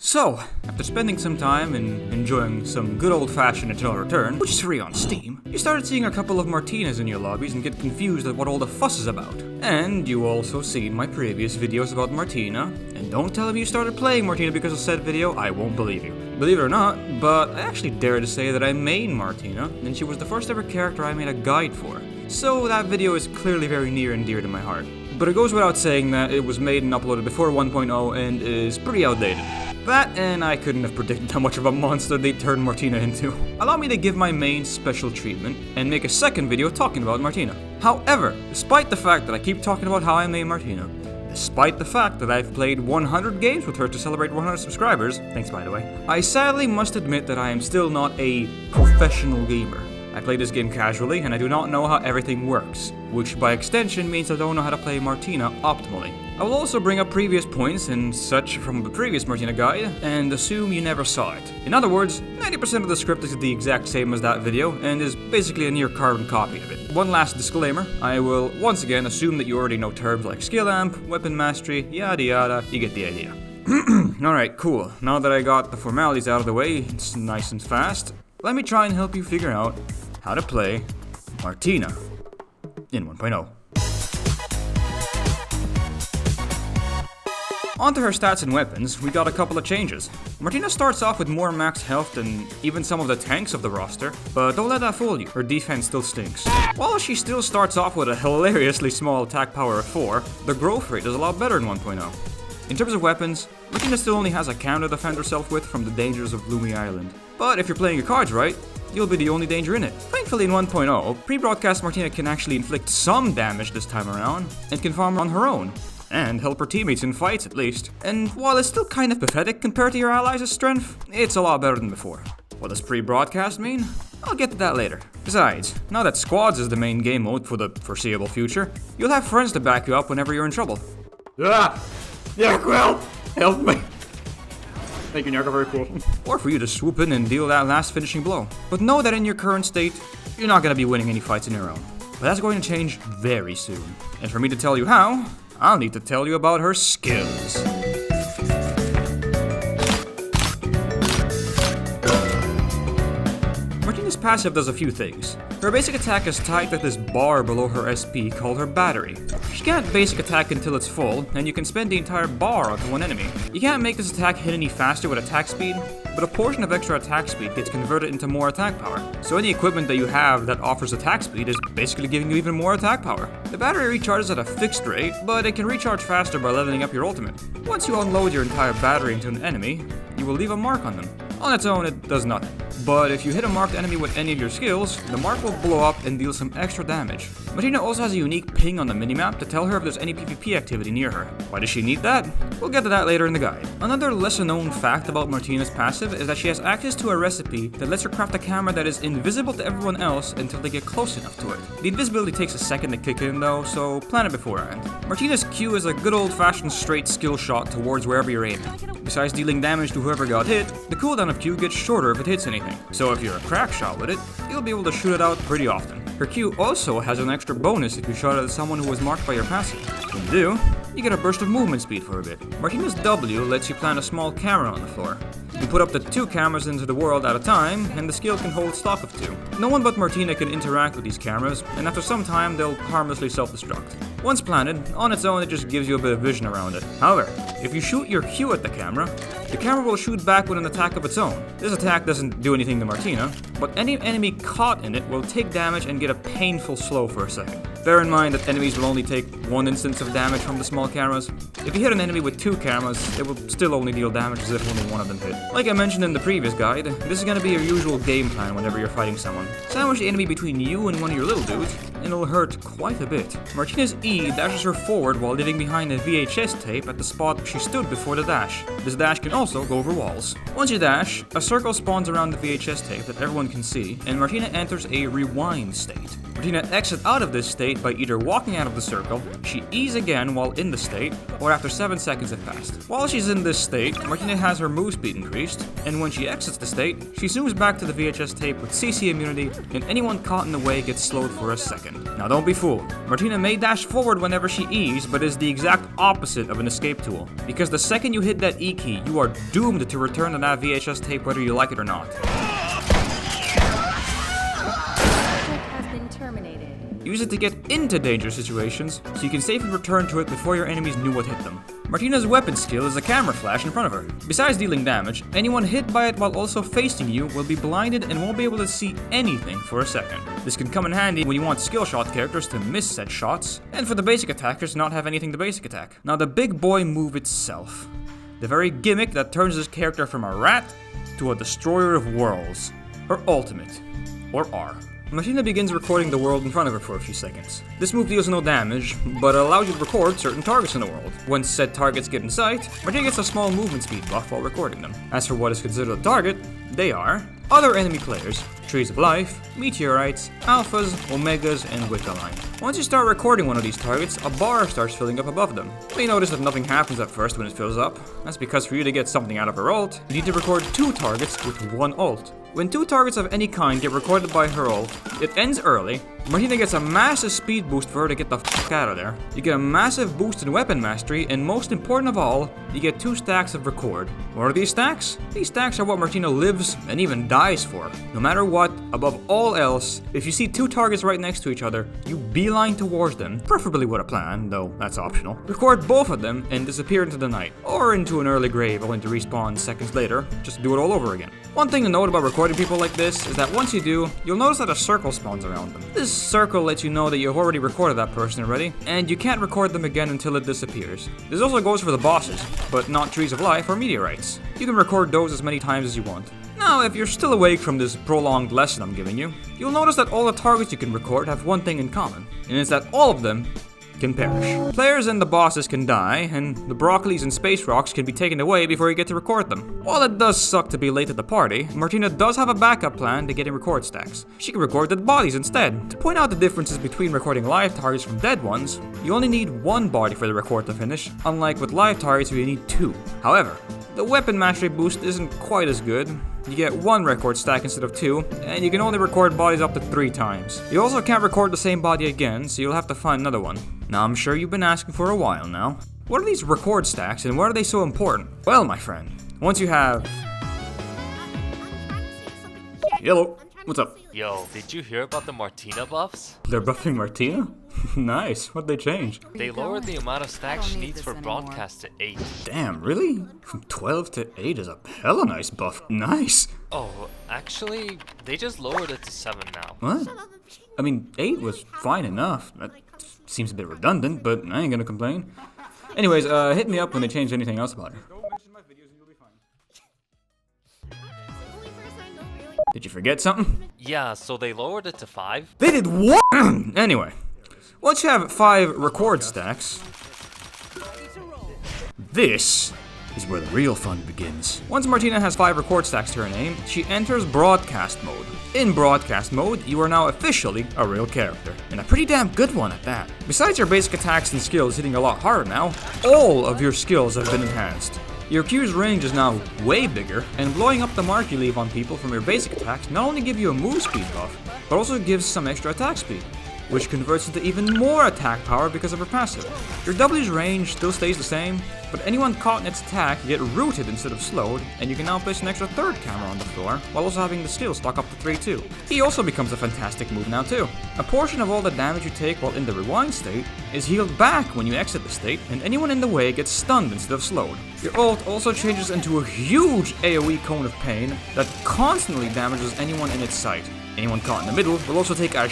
So, after spending some time and enjoying some good old-fashioned Eternal Return, which is free on Steam, you started seeing a couple of Martinas in your lobbies and get confused at what all the fuss is about. And you also seen my previous videos about Martina, and don't tell me you started playing Martina because of said video, I won't believe you. Believe it or not, but I actually dare to say that I main Martina, and she was the first ever character I made a guide for. So that video is clearly very near and dear to my heart. But it goes without saying that it was made and uploaded before 1.0 and is pretty outdated. That, and I couldn't have predicted how much of a monster they'd turn Martina into. Allow me to give my main special treatment and make a second video talking about Martina. However, despite the fact that I keep talking about how I main Martina, despite the fact that I've played 100 games with her to celebrate 100 subscribers, thanks by the way, I sadly must admit that I am still not a professional gamer. I play this game casually and I do not know how everything works, which by extension means I don't know how to play Martina optimally. I will also bring up previous points and such from the previous Martina guide, and assume you never saw it. In other words, 90% of the script is the exact same as that video, and is basically a near carbon copy of it. One last disclaimer, I will once again assume that you already know terms like skill amp, weapon mastery, yada yada, you get the idea. Alright, cool. Now that I got the formalities out of the way, it's nice and fast, let me try and help you figure out how to play Martina in 1.0. Onto her stats and weapons, we got a couple of changes. Martina starts off with more max health than even some of the tanks of the roster, but don't let that fool you, her defense still stinks. While she still starts off with a hilariously small attack power of 4, the growth rate is a lot better in 1.0. In terms of weapons, Martina still only has a counter to defend herself with from the dangers of Gloomy Island. But if you're playing your cards right, you'll be the only danger in it. Thankfully in 1.0, pre-broadcast Martina can actually inflict some damage this time around, and can farm on her own. And help her teammates in fights at least. And while it's still kind of pathetic compared to your allies' strength, it's a lot better than before. What does pre-broadcast mean? I'll get to that later. Besides, now that squads is the main game mode for the foreseeable future, you'll have friends to back you up whenever you're in trouble. Ah! Nyarko, help me! Thank you, Nyarko, very cool. Or for you to swoop in and deal that last finishing blow. But know that in your current state, you're not gonna be winning any fights on your own. But that's going to change very soon. And for me to tell you how, I'll need to tell you about her skills. Martina's passive does a few things. Her basic attack is tied to this bar below her SP called her battery. She can't basic attack until it's full, and you can spend the entire bar onto one enemy. You can't make this attack hit any faster with attack speed, but a portion of extra attack speed gets converted into more attack power. So any equipment that you have that offers attack speed is basically giving you even more attack power. The battery recharges at a fixed rate, but it can recharge faster by leveling up your ultimate. Once you unload your entire battery into an enemy, you will leave a mark on them. On its own, it does nothing. But if you hit a marked enemy with any of your skills, the mark will blow up and deal some extra damage. Martina also has a unique ping on the minimap to tell her if there's any PvP activity near her. Why does she need that? We'll get to that later in the guide. Another lesser known fact about Martina's passive is that she has access to a recipe that lets her craft a camera that is invisible to everyone else until they get close enough to it. The invisibility takes a second to kick in though, so plan it beforehand. Martina's Q is a good old-fashioned straight skill shot towards wherever you're aiming. Besides dealing damage to whoever got hit, the cooldown of Q gets shorter if it hits anything. So if you're a crack shot with it, you'll be able to shoot it out pretty often. Her Q also has an extra bonus if you shot at someone who was marked by your passive. When you do, you get a burst of movement speed for a bit. Martina's W lets you plant a small camera on the floor. You put up to 2 cameras into the world at a time, and the skill can hold stock of 2. No one but Martina can interact with these cameras, and after some time they'll harmlessly self-destruct. Once planted, on its own it just gives you a bit of vision around it. However, if you shoot your Q at the camera will shoot back with an attack of its own. This attack doesn't do anything to Martina, but any enemy caught in it will take damage and get a painful slow for a second. Bear in mind that enemies will only take 1 instance of damage from the small cameras. If you hit an enemy with 2 cameras, it will still only deal damage as if only one of them hit. Like I mentioned in the previous guide, this is going to be your usual game plan whenever you're fighting someone. Sandwich the enemy between you and one of your little dudes, and it'll hurt quite a bit. Martina's E dashes her forward while leaving behind a VHS tape at the spot she stood before the dash. This dash can also go over walls. Once you dash, a circle spawns around the VHS tape that everyone can see, and Martina enters a rewind state. Martina exits out of this state by either walking out of the circle, she E's again while in the state, or after 7 seconds have passed. While she's in this state, Martina has her move speed increased, and when she exits the state, she zooms back to the VHS tape with CC immunity, and anyone caught in the way gets slowed for a second. second. Now don't be fooled. Martina may dash forward whenever she E's, but is the exact opposite of an escape tool. Because the second you hit that E key, you are doomed to return to that VHS tape whether you like it or not. Has been terminated. Use it to get into dangerous situations, so you can safely return to it before your enemies knew what hit them. Martina's weapon skill is a camera flash in front of her. Besides dealing damage, anyone hit by it while also facing you will be blinded and won't be able to see anything for a second. This can come in handy when you want skill shot characters to miss said shots, and for the basic attackers to not have anything to basic attack. Now the big boy move itself. The very gimmick that turns this character from a rat to a destroyer of worlds. Her ultimate. Or R. Martina begins recording the world in front of her for a few seconds. This move deals no damage, but allows you to record certain targets in the world. Once said targets get in sight, Martina gets a small movement speed buff while recording them. As for what is considered a target, they are other enemy players, trees of life, meteorites, alphas, omegas, and Wiccaline. Once you start recording one of these targets, a bar starts filling up above them. You may notice that nothing happens at first when it fills up. That's because for you to get something out of her ult, you need to record 2 targets with 1 ult. When 2 targets of any kind get recorded by her ult, it ends early. Martina gets a massive speed boost for her to get the f*** out of there. You get a massive boost in weapon mastery, and most important of all, you get 2 stacks of record. What are these stacks? These stacks are what Martina lives and even dies for. No matter what, above all else, if you see 2 targets right next to each other, you beeline towards them, preferably with a plan, though that's optional. Record both of them and disappear into the night, or into an early grave only to respawn seconds later, just to do it all over again. One thing to note about recording people like this is that once you do, you'll notice that a circle spawns around them. This circle lets you know that you've already recorded that person already, and you can't record them again until it disappears. This also goes for the bosses, but not trees of life or meteorites. You can record those as many times as you want. Now, if you're still awake from this prolonged lesson I'm giving you, you'll notice that all the targets you can record have one thing in common, and it's that all of them can perish. Players and the bosses can die, and the broccolis and space rocks can be taken away before you get to record them. While it does suck to be late at the party, Martina does have a backup plan to getting record stacks. She can record dead bodies instead. To point out the differences between recording live targets from dead ones, you only need 1 body for the record to finish, unlike with live targets where you need 2. However, the weapon mastery boost isn't quite as good. You get 1 record stack instead of 2, and you can only record bodies up to 3 times. You also can't record the same body again, so you'll have to find another one. Now, I'm sure you've been asking for a while now. What are these record stacks, and why are they so important? Well, my friend, once you have... Hello, what's up? Yo, did you hear about the Martina buffs? They're buffing Martina? Nice, what'd they change? They lowered the amount of stacks she needs for broadcast to 8. Damn, really? From 12 to 8 is a hella nice buff. Nice! Oh, actually, they just lowered it to 7 now. What? I mean, 8 was fine enough. That seems a bit redundant, but I ain't gonna complain. Anyways, hit me up when they change anything else about her. Did you forget something? Yeah, so they lowered it to 5. They did what? Anyway, once you have 5 record stacks, this is where the real fun begins. Once Martina has 5 record stacks to her name, she enters broadcast mode. In broadcast mode, you are now officially a real character, and a pretty damn good one at that. Besides your basic attacks and skills hitting a lot harder now, all of your skills have been enhanced. Your Q's range is now way bigger, and blowing up the mark you leave on people from your basic attacks not only give you a move speed buff, but also gives some extra attack speed, which converts into even more attack power because of her passive. Your W's range still stays the same, but anyone caught in its attack get rooted instead of slowed, and you can now place an extra 3rd camera on the floor, while also having the skill stock up to 3 too. He also becomes a fantastic move now too. A portion of all the damage you take while in the rewind state is healed back when you exit the state, and anyone in the way gets stunned instead of slowed. Your ult also changes into a huge AoE cone of pain that constantly damages anyone in its sight. Anyone caught in the middle will also take a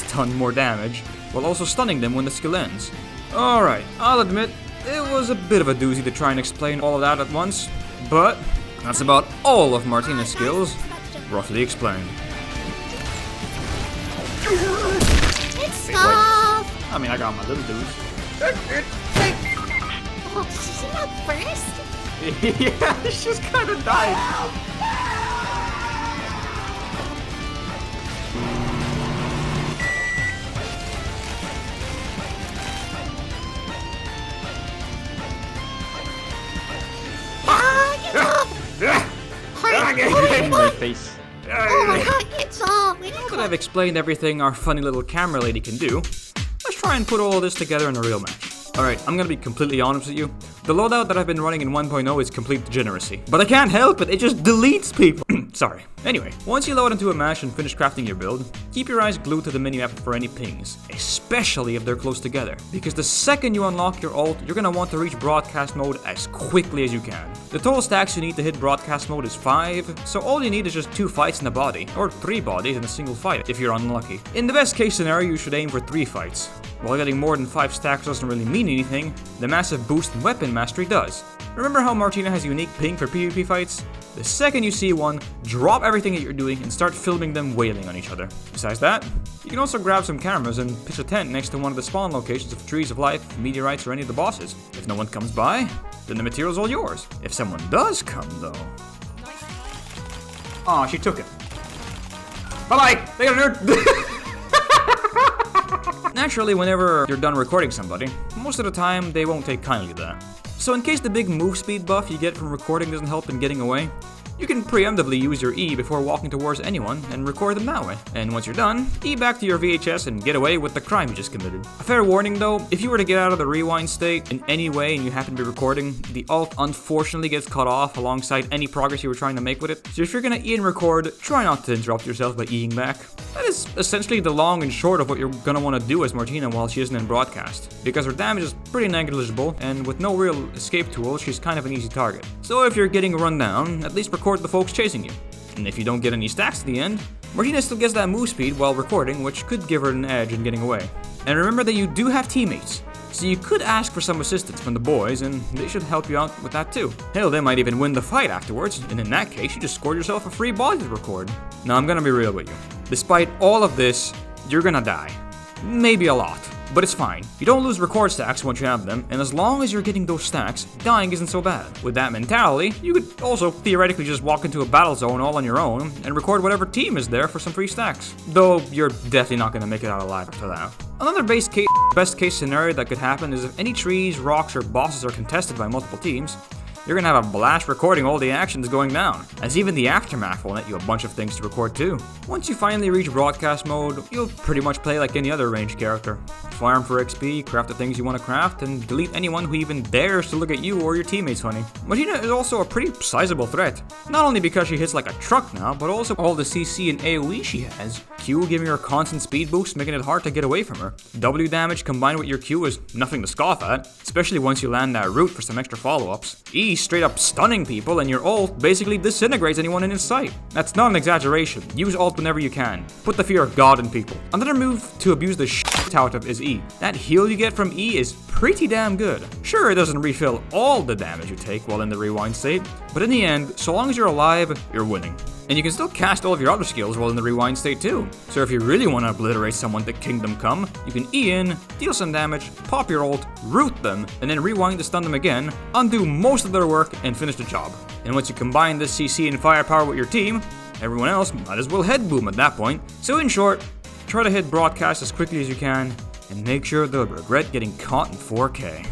ton more damage, while also stunning them when the skill ends. Alright, I'll admit, it was a bit of a doozy to try and explain all of that at once, but that's about all of Martina's skills, roughly explained. It's tough! I mean, I got my little dudes. Oh, did you see that burst? Yeah, it's just kinda died. Get off! In my face. Oh my god, it's off! Now that I've explained everything our funny little camera lady can do, let's try and put all of this together in a real match. Alright, I'm gonna be completely honest with you. The loadout that I've been running in 1.0 is complete degeneracy. But I can't help it just deletes people. Sorry. Anyway, once you load into a match and finish crafting your build, keep your eyes glued to the minimap for any pings, especially if they're close together. Because the second you unlock your ult, you're gonna want to reach broadcast mode as quickly as you can. The total stacks you need to hit broadcast mode is 5, so all you need is just 2 fights in the body, or 3 bodies in a single fight if you're unlucky. In the best case scenario, you should aim for 3 fights. While getting more than 5 stacks doesn't really mean anything, the massive boost in weapon mastery does. Remember how Martina has unique ping for PvP fights? The second you see one, drop everything that you're doing and start filming them wailing on each other. Besides that, you can also grab some cameras and pitch a tent next to one of the spawn locations of Trees of Life, Meteorites, or any of the bosses. If no one comes by, then the material's all yours. If someone does come though... Aw, she took it. Bye-bye! They got a nerd! Naturally, whenever you're done recording somebody, most of the time they won't take kindly to that. So in case the big move speed buff you get from recording doesn't help in getting away, you can preemptively use your E before walking towards anyone and record them that way. And once you're done, E back to your VHS and get away with the crime you just committed. A fair warning though, if you were to get out of the rewind state in any way and you happen to be recording, the ult unfortunately gets cut off alongside any progress you were trying to make with it. So if you're gonna E and record, try not to interrupt yourself by Eing back. That is essentially the long and short of what you're gonna want to do as Martina while she isn't in broadcast, because her damage is pretty negligible, and with no real escape tools, she's kind of an easy target. So if you're getting run down, at least record the folks chasing you. And if you don't get any stacks at the end, Martina still gets that move speed while recording, which could give her an edge in getting away. And remember that you do have teammates, so you could ask for some assistance from the boys, and they should help you out with that too. Hell, they might even win the fight afterwards, and in that case, you just scored yourself a free body to record. Now, I'm gonna be real with you. Despite all of this, you're gonna die. Maybe a lot, but it's fine. You don't lose record stacks once you have them, and as long as you're getting those stacks, dying isn't so bad. With that mentality, you could also theoretically just walk into a battle zone all on your own and record whatever team is there for some free stacks. Though, you're definitely not gonna make it out alive after that. Another best case scenario that could happen is if any trees, rocks, or bosses are contested by multiple teams, you're gonna have a blast recording all the actions going down, as even the aftermath will net you a bunch of things to record too. Once you finally reach broadcast mode, you'll pretty much play like any other ranged character. Farm for XP, craft the things you want to craft, and delete anyone who even dares to look at you or your teammates funny. Martina is also a pretty sizable threat, not only because she hits like a truck now, but also all the CC and AoE she has. Q giving her a constant speed boost, making it hard to get away from her. W damage combined with your Q is nothing to scoff at, especially once you land that route for some extra follow-ups. E straight up stunning people, and your ult basically disintegrates anyone in its sight. That's not an exaggeration. Use ult whenever you can. Put the fear of God in people. Another move to abuse the shit out of is E. That heal you get from E is pretty damn good. Sure, it doesn't refill all the damage you take while in the rewind state, but in the end, so long as you're alive, you're winning. And you can still cast all of your other skills while in the rewind state too. So if you really want to obliterate someone to Kingdom Come, you can E in, deal some damage, pop your ult, root them, and then rewind to stun them again, undo most of their work, and finish the job. And once you combine this CC and firepower with your team, everyone else might as well head boom at that point. So in short, try to hit broadcast as quickly as you can, and make sure they'll regret getting caught in 4K.